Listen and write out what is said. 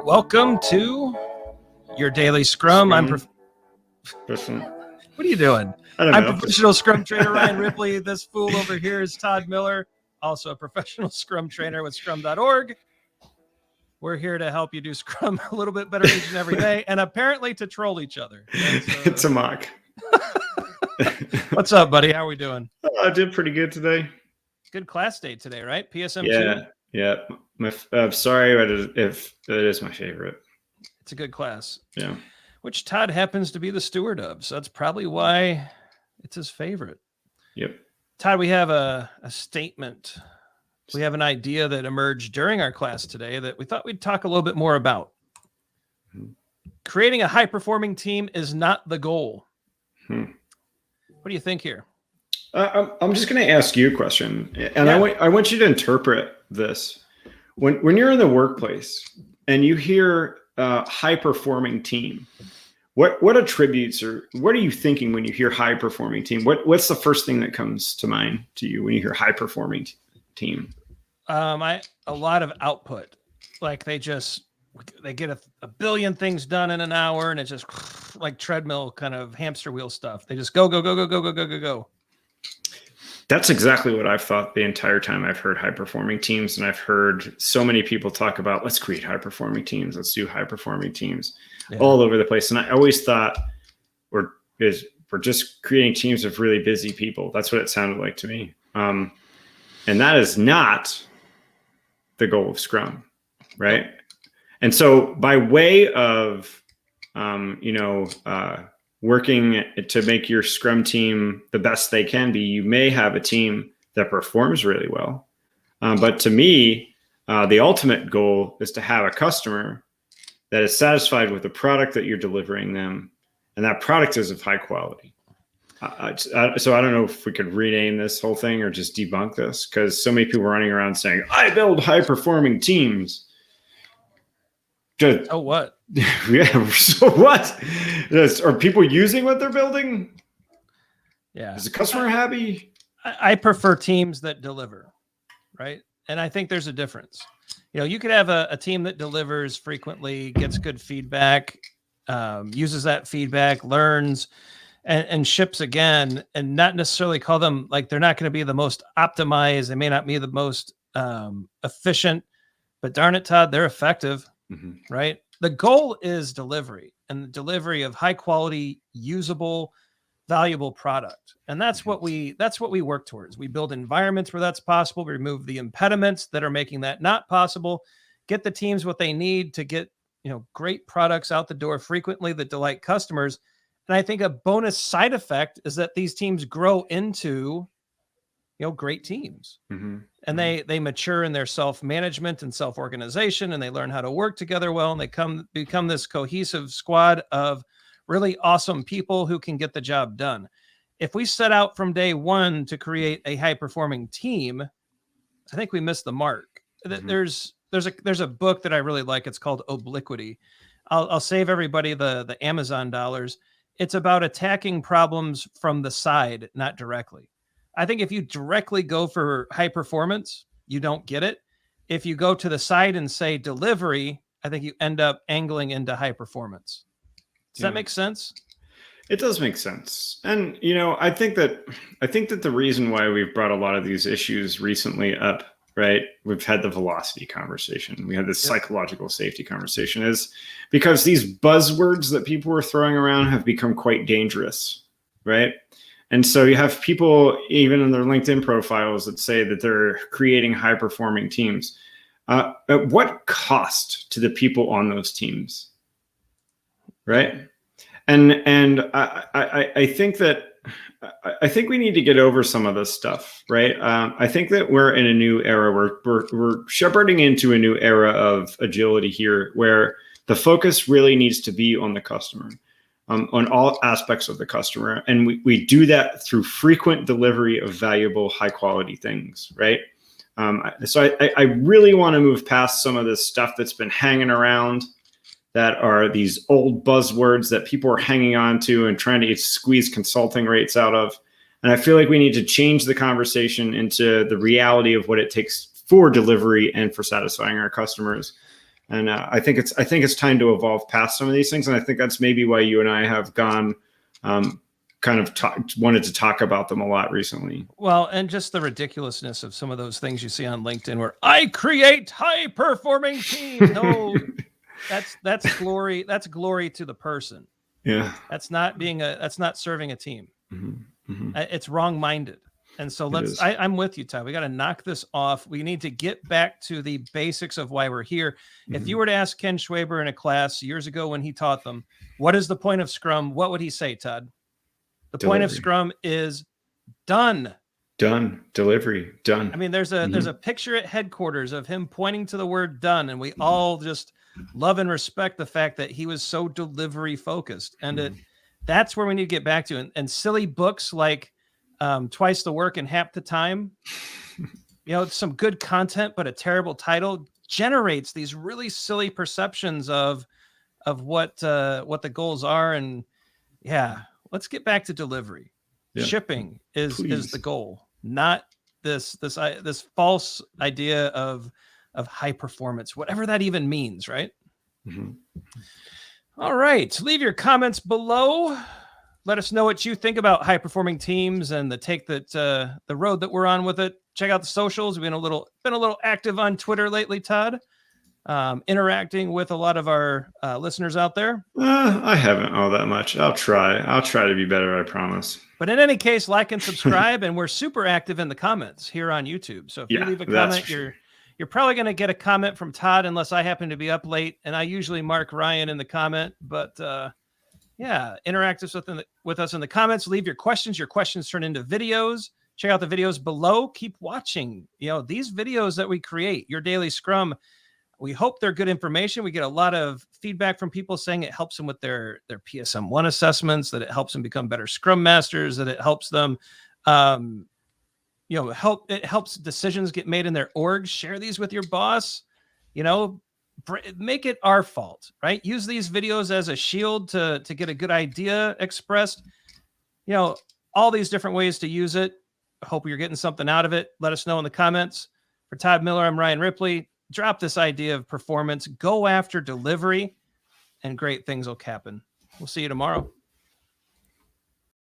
Welcome to Your Daily Scrum. What are you doing? I'm professional Scrum trainer Ryan Ripley. This fool over here is Todd Miller, also a professional Scrum trainer with Scrum.org. We're here to help you do Scrum a little bit better each and every day, and apparently to troll each other. It's a mock. What's up, buddy? How are we doing? I did pretty good today. Good class day today, right? PSM 2? Yeah. I'm sorry, but if it is my favorite. It's a good class. Yeah. Which Todd happens to be the steward of, so that's probably why it's his favorite. Yep. Todd, we have a statement. We have an idea that emerged during our class today that we thought we'd talk a little bit more about. Creating a high-performing team is not the goal. What do you think here? I'm just going to ask you a question, and I want you to interpret this. When you're in the workplace and you hear high-performing team, what attributes or what are you thinking when you hear high-performing team? What's the first thing that comes to mind to you when you hear high-performing team? A lot of output. Like they get a billion things done in an hour, and it's just like treadmill kind of hamster wheel stuff. They just go. That's exactly what I've thought the entire time I've heard high-performing teams, and I've heard so many people talk about, let's create high-performing teams, let's do high-performing teams all over the place. And I always thought we're just creating teams of really busy people. That's what it sounded like to me. And that is not the goal of Scrum, right? And so by way of, working to make your Scrum team the best they can be, you may have a team that performs really well. But to me, the ultimate goal is to have a customer that is satisfied with the product that you're delivering them, and that product is of high quality. So I don't know if we could rename this whole thing or just debunk this, because so many people are running around saying, I build high-performing teams. Oh, what? Yeah. So what? Are people using what they're building? Yeah. Is the customer happy? I prefer teams that deliver, right? And I think there's a difference. You could have a team that delivers frequently, gets good feedback, uses that feedback, learns, and ships again, and not necessarily call them, like, they're not going to be the most optimized. They may not be the most efficient, but darn it, Todd, they're effective. Right? The goal is delivery, and the delivery of high quality, usable, valuable product. And that's what we work towards. We build environments where that's possible. We remove the impediments that are making that not possible, get the teams what they need to get, great products out the door frequently that delight customers. And I think a bonus side effect is that these teams grow into, great teams. And they mature in their self-management and self-organization, and they learn how to work together well, and they become this cohesive squad of really awesome people who can get the job done. If we set out from day one to create a high-performing team, I think we missed the mark. There's a book that I really like. It's called Obliquity. I'll save everybody the Amazon dollars. It's about attacking problems from the side, not directly. I think if you directly go for high performance, you don't get it. If you go to the side and say delivery, I think you end up angling into high performance. Does that make sense? It does make sense. And, I think that the reason why we've brought a lot of these issues recently up, right? We've had the velocity conversation. We had this psychological safety conversation, is because these buzzwords that people were throwing around have become quite dangerous, right? And so you have people even in their LinkedIn profiles that say that they're creating high-performing teams. At what cost to the people on those teams, right? And I think we need to get over some of this stuff, right? I think that we're in a new era. We're shepherding into a new era of agility here, where the focus really needs to be on the customer. On all aspects of the customer. And we do that through frequent delivery of valuable, high quality things, right? So I really want to move past some of this stuff that's been hanging around, that are these old buzzwords that people are hanging on to and trying to squeeze consulting rates out of. And I feel like we need to change the conversation into the reality of what it takes for delivery and for satisfying our customers. And I think it's time to evolve past some of these things. And I think that's maybe why you and I have gone wanted to talk about them a lot recently. Well, and just the ridiculousness of some of those things you see on LinkedIn where I create high performing team. No, that's glory. That's glory to the person. Yeah. That's not serving a team. Mm-hmm. Mm-hmm. It's wrong-minded. And so I'm with you, Todd. We got to knock this off. We need to get back to the basics of why we're here. Mm-hmm. If you were to ask Ken Schwaber in a class years ago when he taught them, what is the point of Scrum? What would he say, Todd? The point of Scrum is done. Done. Delivery. Done. I mean, there's a picture at headquarters of him pointing to the word done, and we all just love and respect the fact that he was so delivery focused. And that's where we need to get back to. And silly books like Twice the Work and Half the Time, some good content, but a terrible title generates these really silly perceptions of what the goals are. And let's get back to delivery. Yeah. Shipping is the goal, not this false idea of high performance, whatever that even means, right? Mm-hmm. All right. Leave your comments below. Let us know what you think about high performing teams and the road that we're on with it. Check out the socials. We've been a little active on Twitter lately, Todd. Interacting with a lot of our listeners out there. I haven't all that much. I'll try to be better. I promise. But in any case, like and subscribe, and we're super active in the comments here on YouTube. So if you leave a comment, you're probably going to get a comment from Todd, unless I happen to be up late, and I usually mark Ryan in the comment. But interact with us in the comments. Leave your questions. Your questions turn into videos. Check out the videos below. Keep watching. These videos that we create, Your Daily Scrum. We hope they're good information. We get a lot of feedback from people saying it helps them with their PSM-1 assessments, that it helps them become better Scrum Masters, that it helps them, it helps decisions get made in their orgs. Share these with your boss, make it our fault, right? Use these videos as a shield to get a good idea expressed, all these different ways to use it. I hope you're getting something out of it. Let us know in the comments. For Todd Miller, I'm Ryan Ripley. Drop this idea of performance, go after delivery, and great things will happen. We'll see you tomorrow.